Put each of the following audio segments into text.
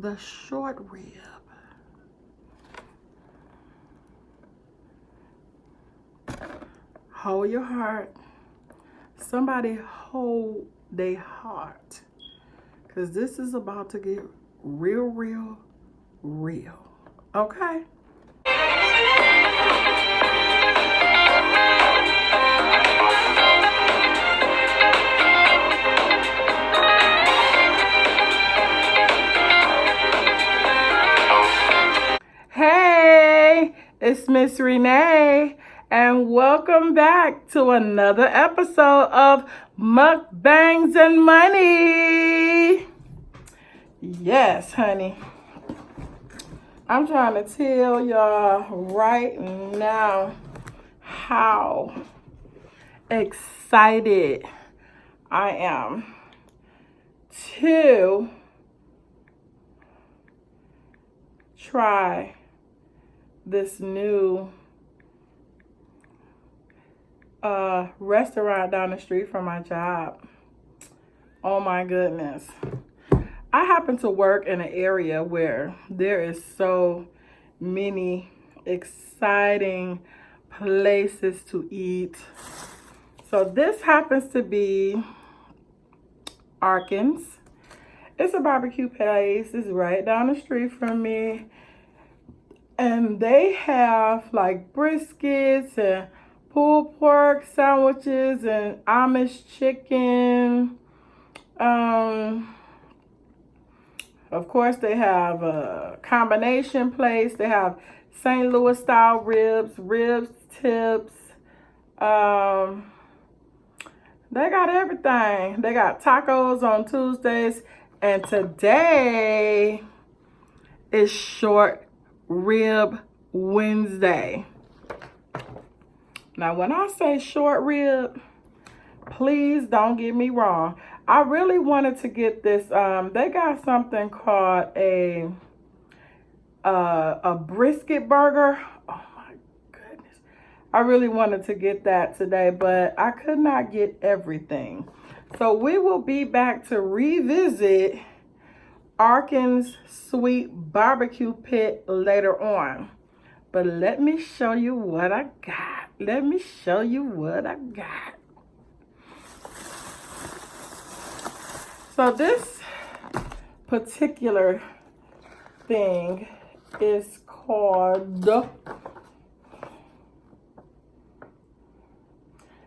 the short rib. Hold your heart. Somebody hold their heart, because this is about to get real, real, real. Okay? Hey, it's Miss Renee, and welcome back to another episode of Mukbangs and Money. Yes, honey. I'm trying to tell y'all right now how excited I am to try this new restaurant down the street from my job. Oh my goodness. I happen to work in an area where there is so many exciting places to eat. So this happens to be Arkins. It's a barbecue place. It's right down the street from me. And they have like briskets and pulled pork sandwiches and Amish chicken. Of course, they have a combination place. They have St. Louis style ribs tips. They got everything. They got tacos on Tuesdays. And today is short rib Wednesday. Now, when I say short rib, please don't get me wrong. I really wanted to get this. They got something called a brisket burger. Oh my goodness. I really wanted to get that today, but I could not get everything. So we will be back to revisit Arkins Sweet Barbecue Pit later on. But let me show you what I got. Let me show you what I got. So this particular thing is called,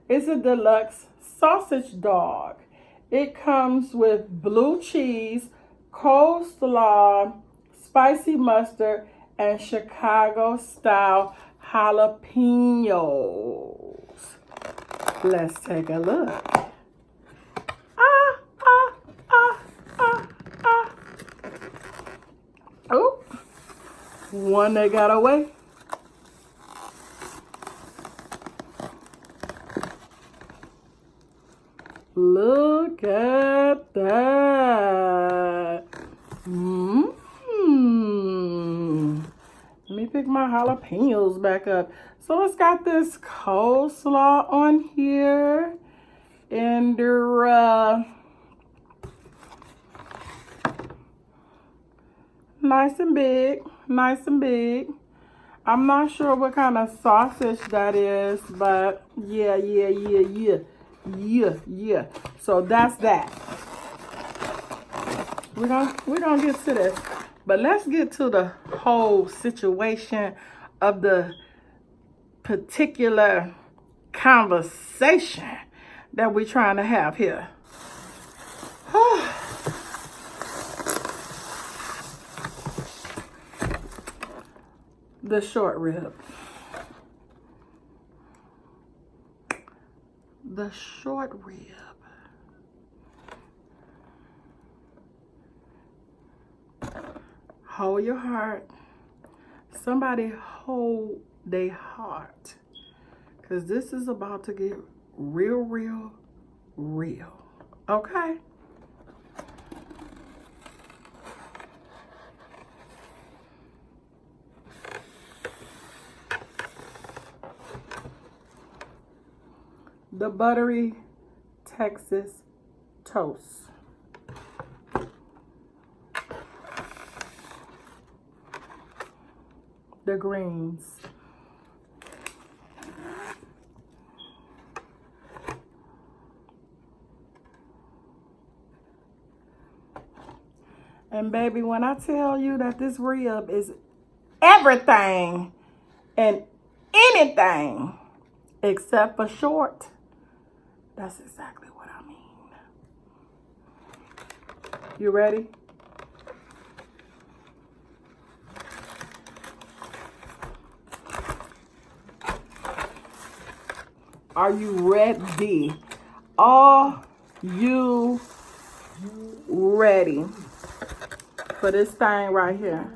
it's a deluxe sausage dog. It comes with blue cheese, coleslaw, spicy mustard, and Chicago-style jalapenos. Let's take a look. Oh, one that got away. Look at that. Let me pick my jalapenos back up. So it's got this coleslaw on here. And they're nice and big. Nice and big. I'm not sure what kind of sausage that is, but yeah. So that's that. We're gonna get to this. But let's get to the whole situation of the particular conversation that we're trying to have here. The short rib. The short rib. Hold your heart. Somebody hold their heart, because this is about to get real, real, real. Okay? The buttery Texas toast. the greens. And baby, when I tell you that this rib is everything and anything except for short, that's exactly what I mean. You ready? Are you ready? Are you ready for this thing right here?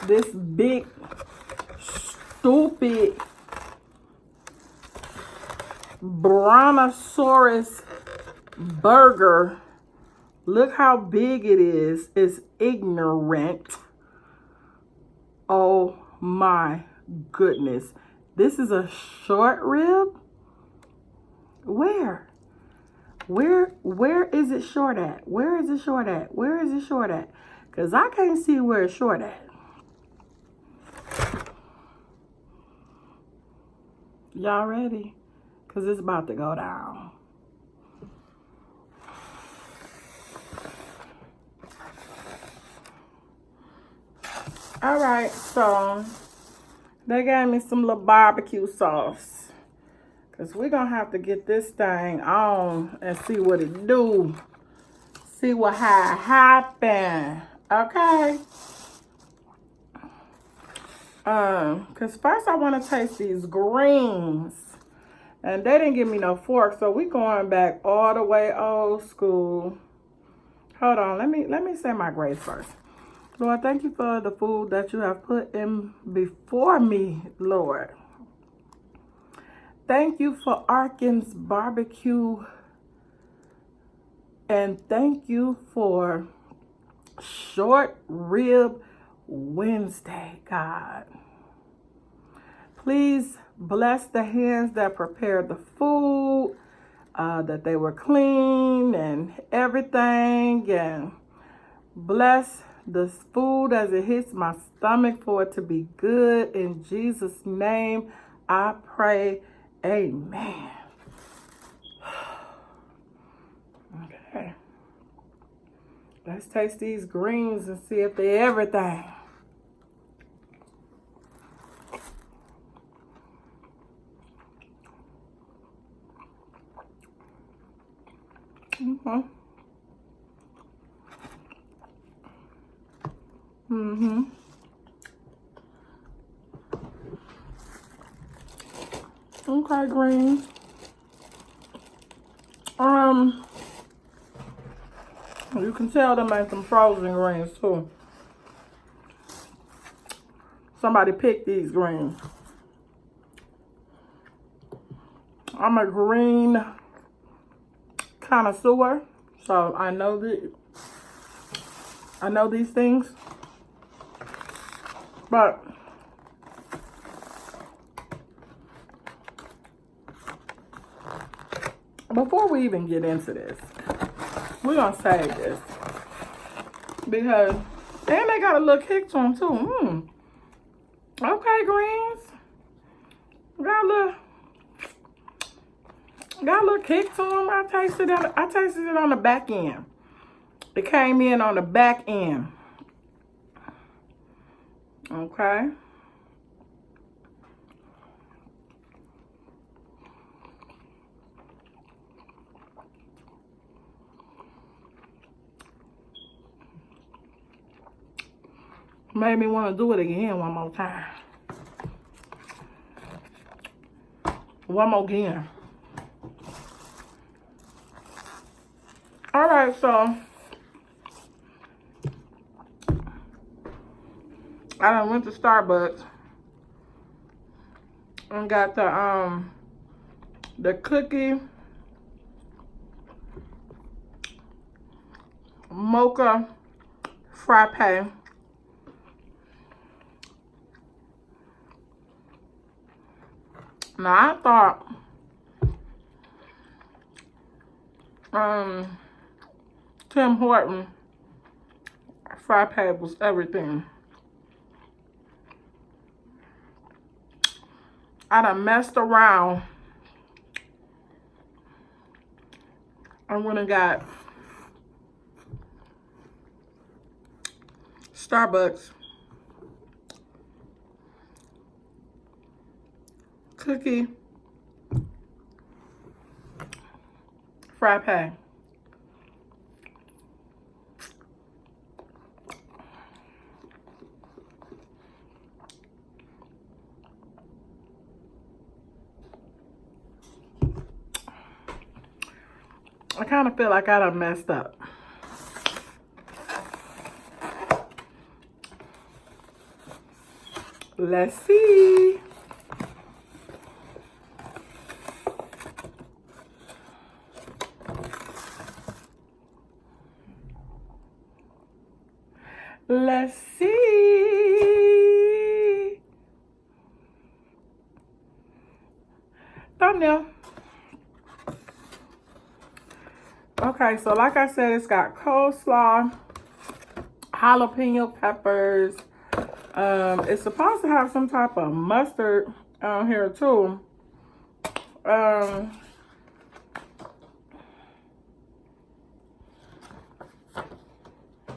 This big, stupid Brontosaurus burger. Look how big it is. It's ignorant. Oh my goodness. This is a short rib? Where? Where is it short at? Where is it short at? Where is it short at? Because I can't see where it's short at. Y'all ready? Because it's about to go down. All right, so they gave me some little barbecue sauce. Because we're going to have to get this thing on and see what it do. See what happen. Okay? Because first I want to taste these greens. And they didn't give me no fork, so we going back all the way old school. Hold on, let me say my grace first. Lord, thank you for the food that you have put in before me, Lord. Thank you for Arkins barbecue. And thank you for Short Rib Wednesday, God. Please bless the hands that prepared the food, that they were clean and everything. And bless the food as it hits my stomach for it to be good. In Jesus' name, I pray. Amen. Okay. Let's taste these greens and see if they're everything. Mm-hmm. Mm-hmm. Okay, greens. You can tell them ain't some frozen greens too. Somebody picked these greens. I'm a green connoisseur, so I know these things. But before we even get into this, we're gonna save this because and they got a little kick to them too. Okay, greens. Got a little kick to them. I tasted it on the back end. It came in on the back end. Okay. Made me want to do it again one more time. One more again. All right, so I done went to Starbucks and got the cookie mocha frappe. Now I thought Tim Horton frappe was everything. I done messed around. I went and got Starbucks cookie frappe. I kind of feel like I done messed up. Let's see. Let's see. Thumbnail. Okay, so like I said, it's got coleslaw, jalapeno peppers. It's supposed to have some type of mustard on here too.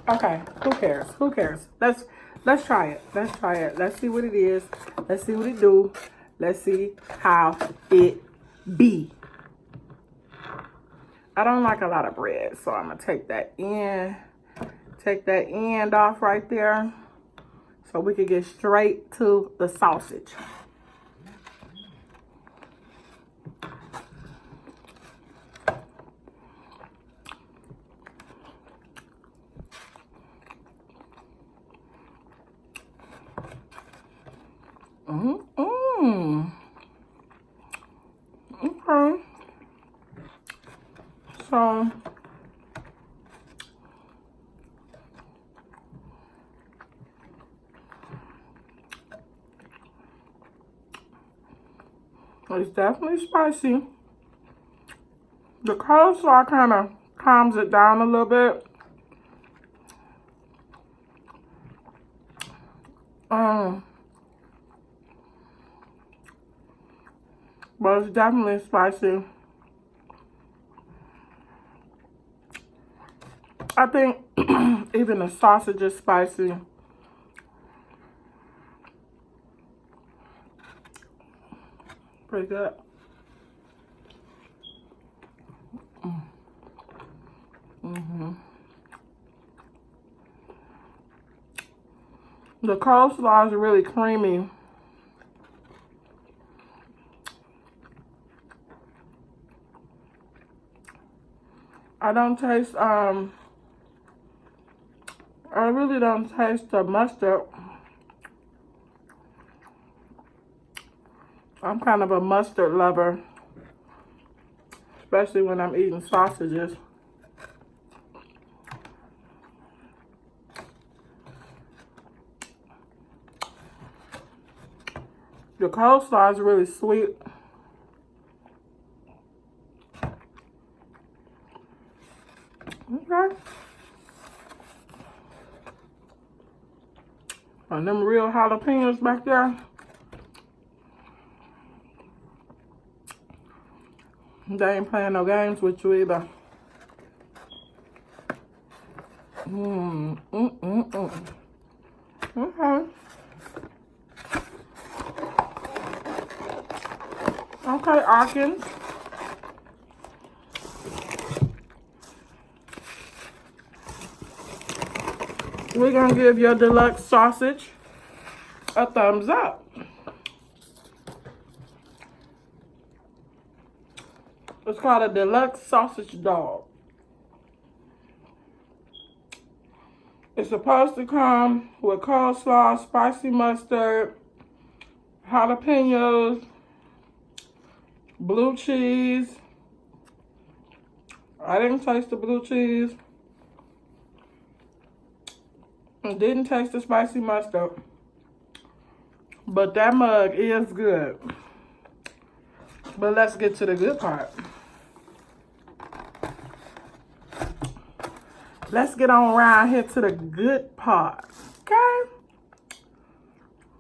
Okay, who cares? Who cares? Let's try it. Let's try it. Let's see what it is. Let's see what it do. Let's see how it be. I don't like a lot of bread, so I'm gonna take that end off right there so we can get straight to the sausage. Okay. So it's definitely spicy. The coleslaw kind of calms it down a little bit. But it's definitely spicy. I think even the sausage is spicy. Pretty good. The coleslaw is really creamy. I don't taste, I really don't taste the mustard. I'm kind of a mustard lover, especially when I'm eating sausages. The coleslaw is really sweet. Okay. And them real jalapenos back there. They ain't playing no games with you either. Okay. Okay, Arkins. We're gonna give your deluxe sausage a thumbs up. It's called a deluxe sausage dog. It's supposed to come with coleslaw, spicy mustard, jalapenos, blue cheese. I didn't taste the blue cheese. I didn't taste the spicy mustard. But that mug is good. But let's get to the good part. let's get on around here to the good part. Okay?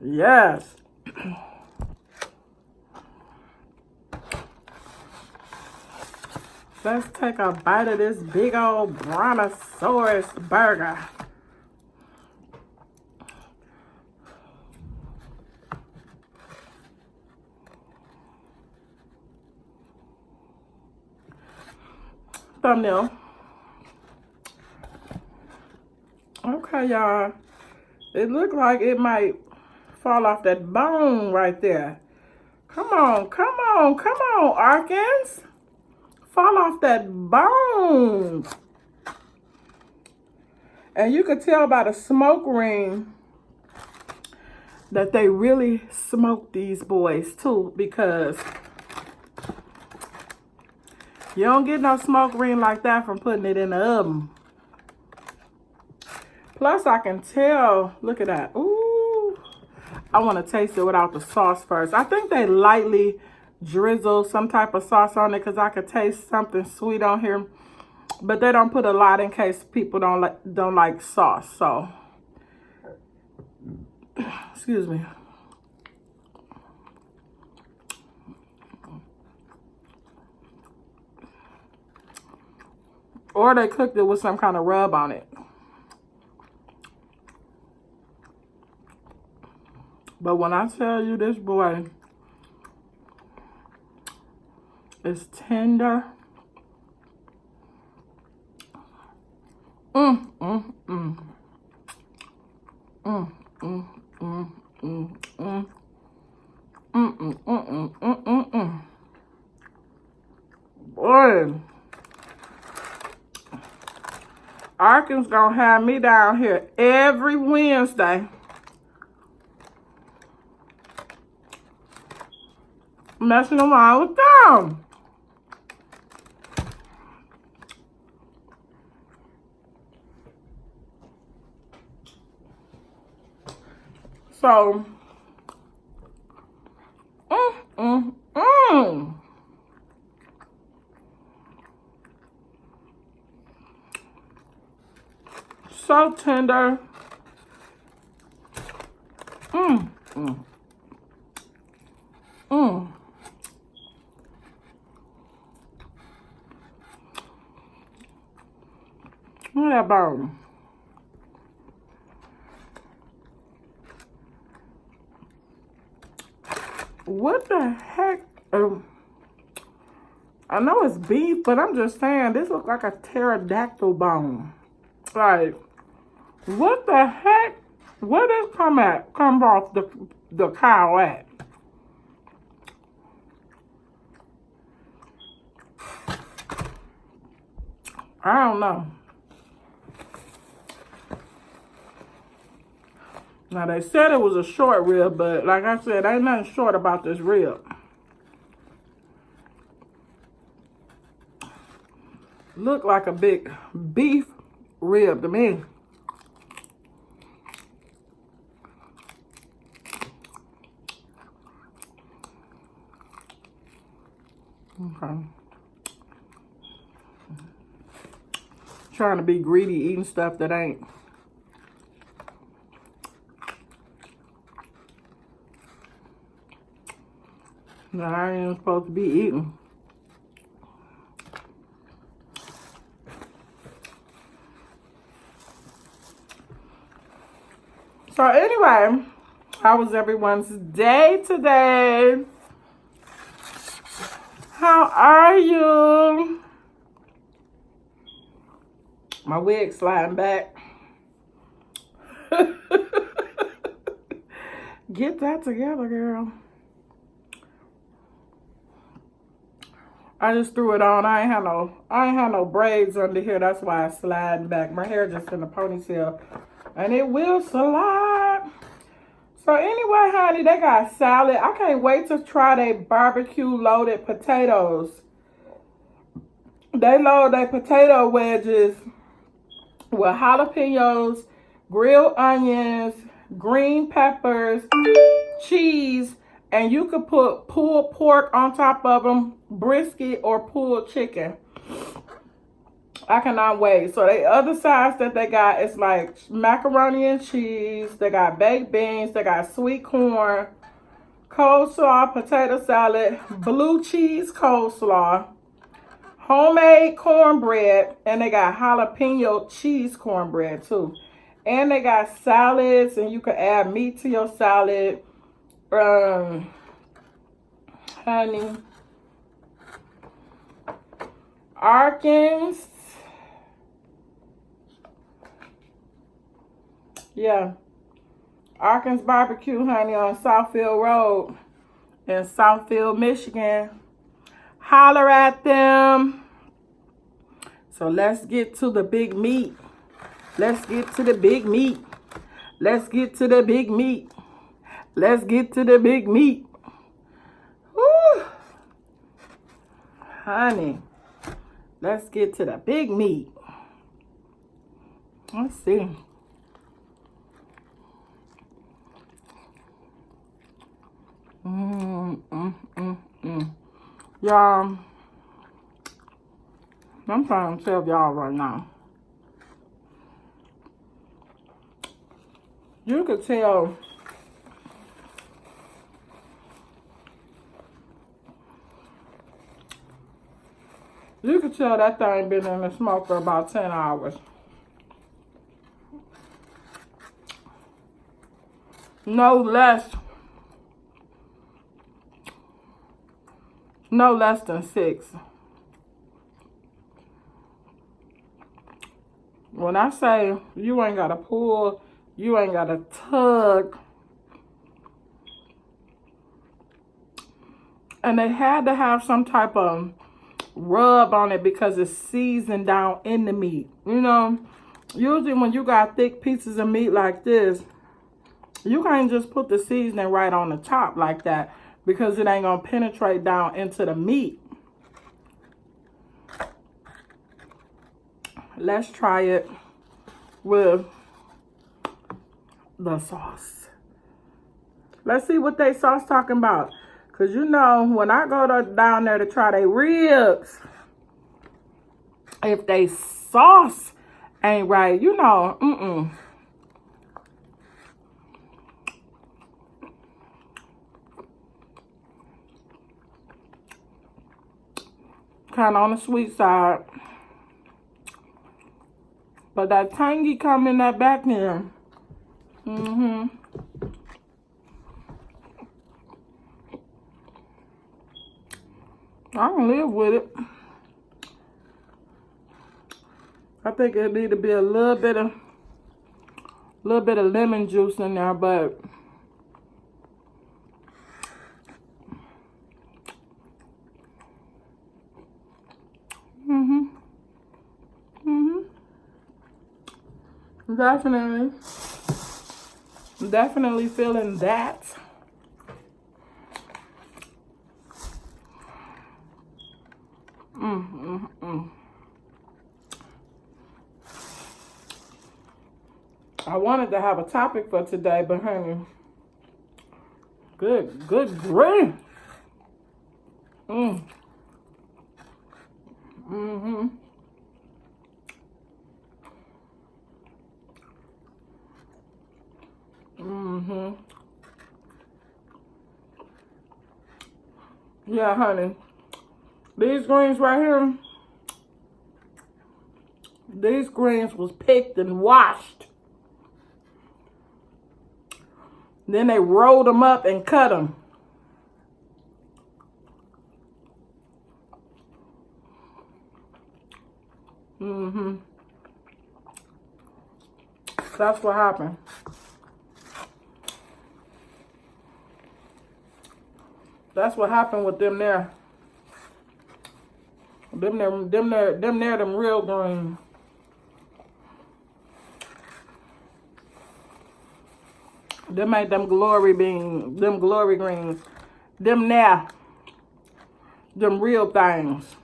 Yes. Let's take a bite of this big old brontosaurus burger. Thumbnail. Okay, y'all. It looked like it might fall off that bone right there. Come on, come on, come on, Arkins. Fall off that bone. And you could tell by the smoke ring that they really smoked these boys too, because you don't get no smoke ring like that from putting it in the oven. Plus, I can tell, look at that. Ooh, I want to taste it without the sauce first. I think they lightly drizzle some type of sauce on it because I could taste something sweet on here. But they don't put a lot in case people don't like sauce. So, excuse me. Or they cooked it with some kind of rub on it. But when I tell you this boy is tender. Boy. Arkins gonna have me down here every Wednesday. Messing around with them. So, so tender. Look at that bone. What the heck? I know it's beef, but I'm just saying, this looks like a pterodactyl bone. Like, what the heck? Where did it come off the cow at? I don't know. Now, they said it was a short rib, but like I said, ain't nothing short about this rib. Look like a big beef rib to me. Okay. Trying to be greedy, eating stuff that ain't. No, I ain't supposed to be eating. So anyway, how was everyone's day today? How are you? My wig sliding back. Get that together, girl. I just threw it on. I ain't had no braids under here. That's why it's sliding back. My hair just in a ponytail. And it will slide. So anyway, honey, they got salad. I can't wait to try their barbecue loaded potatoes. They load their potato wedges with jalapenos, grilled onions, green peppers, cheese, and you could put pulled pork on top of them, brisket or pulled chicken. I cannot wait. So the other sides that they got is like macaroni and cheese. They got baked beans. They got sweet corn, coleslaw, potato salad, blue cheese coleslaw, homemade cornbread, and they got jalapeno cheese cornbread too. And they got salads, and you can add meat to your salad. Honey. Arkins. Yeah. Arkins Barbecue, honey, on Southfield Road in Southfield, Michigan. Holler at them. So let's get to the big meat. Let's get to the big meat. Let's get to the big meat. Let's get to the big meat. Woo. Honey, let's get to the big meat. Let's see. Y'all, I'm trying to tell y'all right now. You could tell that thing been in the smoke for about 10 hours. No less than 6. When I say you ain't got to pull, you ain't got to tug. And they had to have some type of rub on it because it's seasoned down in the meat. You know, usually when you got thick pieces of meat like this, you can't just put the seasoning right on the top like that because it ain't gonna penetrate down into the meat. Let's try it with the sauce. Let's see what they sauce talking about. Because you know, when I go down there to try their ribs, if they sauce ain't right, you know, kind of on the sweet side. But that tangy come in that back end. I can live with it. I think it need to be a little bit of lemon juice in there, but definitely feeling that. I wanted to have a topic for today, but honey, good grief. Yeah, honey. These greens right here, these greens was picked and washed. Then they rolled them up and cut them. That's what happened. That's what happened with them there. Them real greens. Them ain't them glory beans, them glory greens. Them there. Them real things.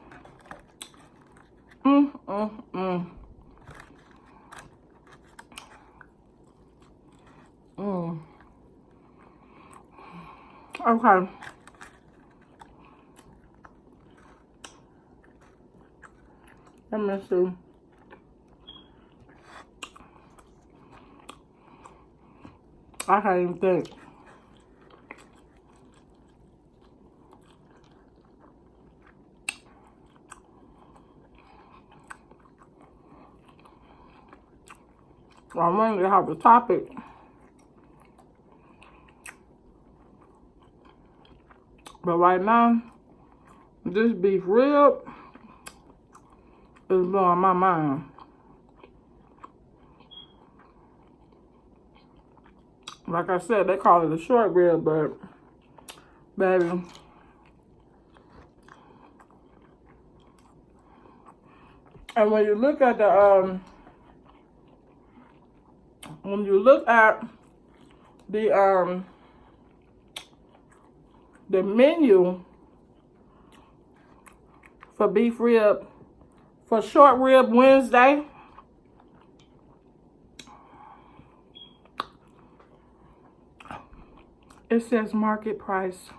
Okay. Let me see. I can't even think. I'm ready to have a topic. But right now, this beef rib is blowing my mind. Like I said, they call it a short rib, but baby, and when you look at the the menu for beef rib for short rib Wednesday, it says market price.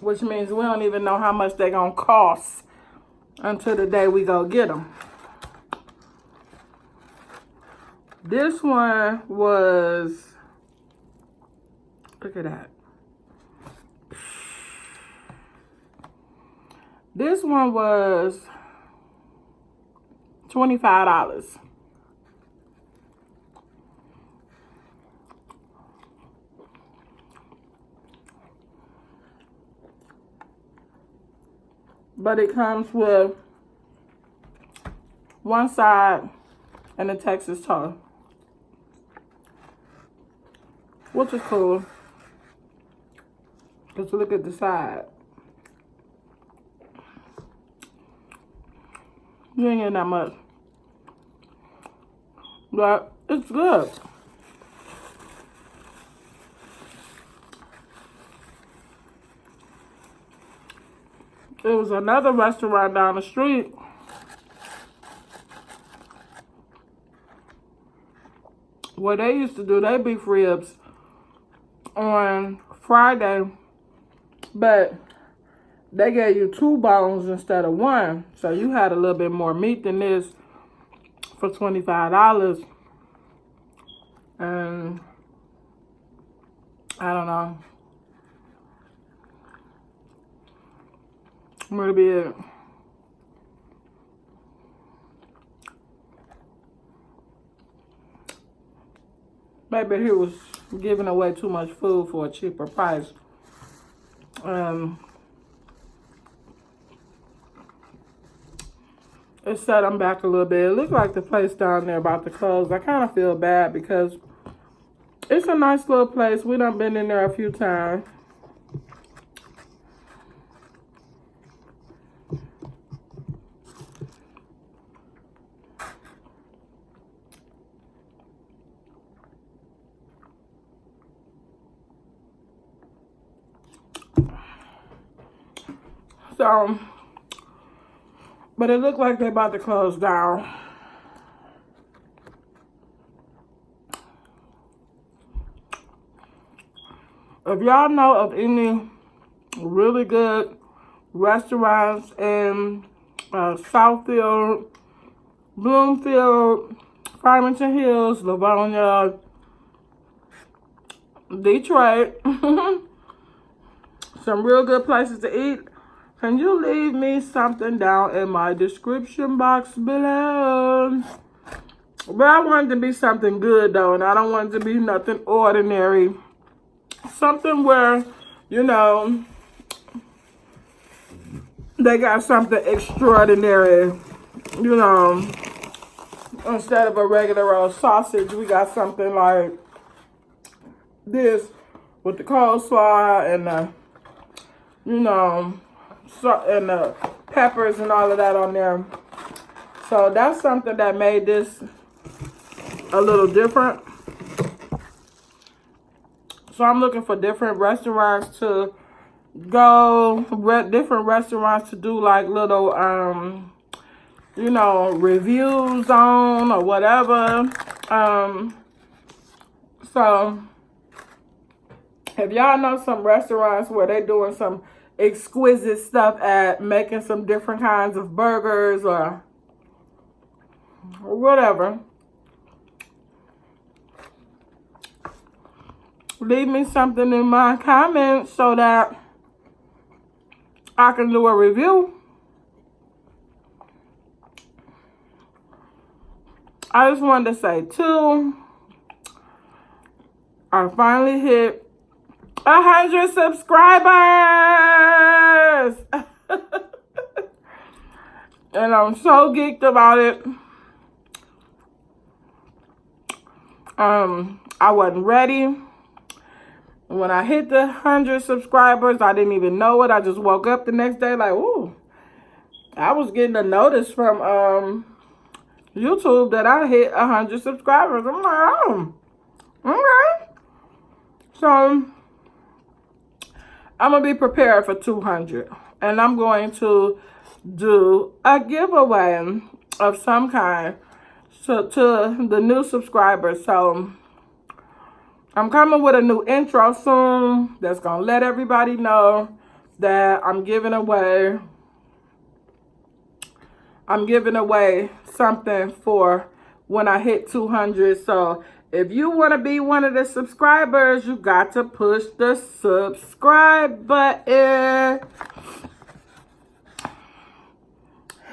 Which means we don't even know how much they're gonna cost until the day we go get them. This one was, look at that. This one was $25. But it comes with one side and a Texas toe, which is cool. Let's look at the side. You ain't getting that much, but it's good. There was another restaurant down the street where they used to do their beef ribs on Friday, but they gave you 2 bones instead of 1. So you had a little bit more meat than this for $25. And I don't know. Maybe it. Maybe he was giving away too much food for a cheaper price. It set them back a little bit. It looked like the place down there about to close. I kind of feel bad because it's a nice little place. We done been in there a few times. So, but it looked like they're about to close down. If y'all know of any really good restaurants in Southfield, Bloomfield, Farmington Hills, Livonia, Detroit, some real good places to eat, can you leave me something down in my description box below? But I want it to be something good though, and I don't want it to be nothing ordinary. Something where, you know, they got something extraordinary, you know. Instead of a regular old sausage, we got something like this with the coleslaw and the, you know, and the peppers and all of that on there. So that's something that made this a little different. So I'm looking for different restaurants to go, different restaurants to do like little, you know, reviews on or whatever. So if y'all know some restaurants where they doing some exquisite stuff at making some different kinds of burgers or or whatever, leave me something in my comments so that I can do a review. I just wanted to say too, I finally hit 100 subscribers. And I'm so geeked about it. I wasn't ready. When I hit the 100 subscribers, I didn't even know it. I just woke up the next day like, ooh. I was getting a notice from YouTube that I hit 100 subscribers. I'm like, oh, okay. So, I'm going to be prepared for 200. And I'm going to do a giveaway of some kind to the new subscribers. So, I'm coming with a new intro soon that's going to let everybody know that I'm giving away something for when I hit 200. So if you want to be one of the subscribers, you got to push the subscribe button.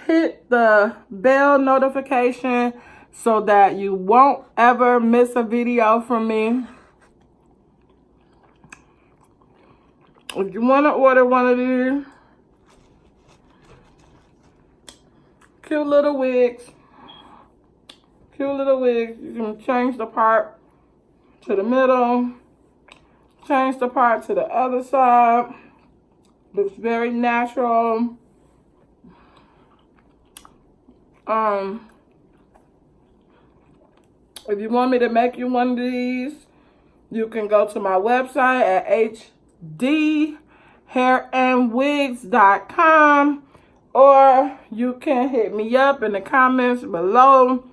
Hit the bell notification so that you won't ever miss a video from me. If you want to order one of these cute little wigs, you can change the part to the middle, change the part to the other side. Looks very natural. If you want me to make you one of these, you can go to my website at hdhairandwigs.com, or you can hit me up in the comments below.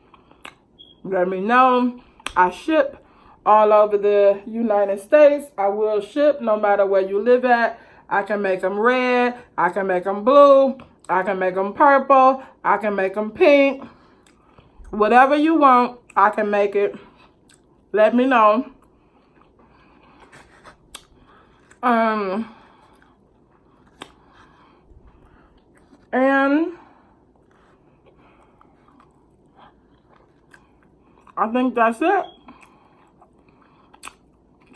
Let me know. I ship all over the United States. I will ship no matter where you live at. I can make them red. I can make them blue. I can make them purple. I can make them pink. Whatever you want, I can make it. Let me know. And I think that's it.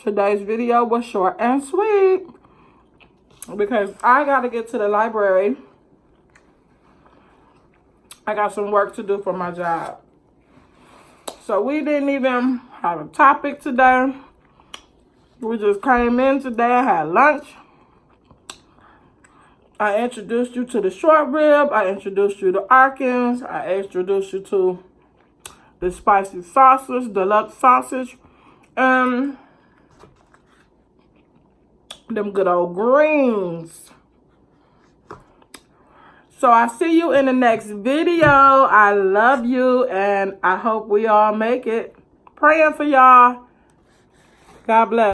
Today's video was short and sweet because I got to get to the library. I got some work to do for my job. So we didn't even have a topic today. We just came in today, had lunch. I introduced you to the short rib. I introduced you to Arkins. I introduced you to the spicy sausage, deluxe sausage, and them good old greens. So I see you in the next video. I love you, and I hope we all make it. Praying for y'all. God bless.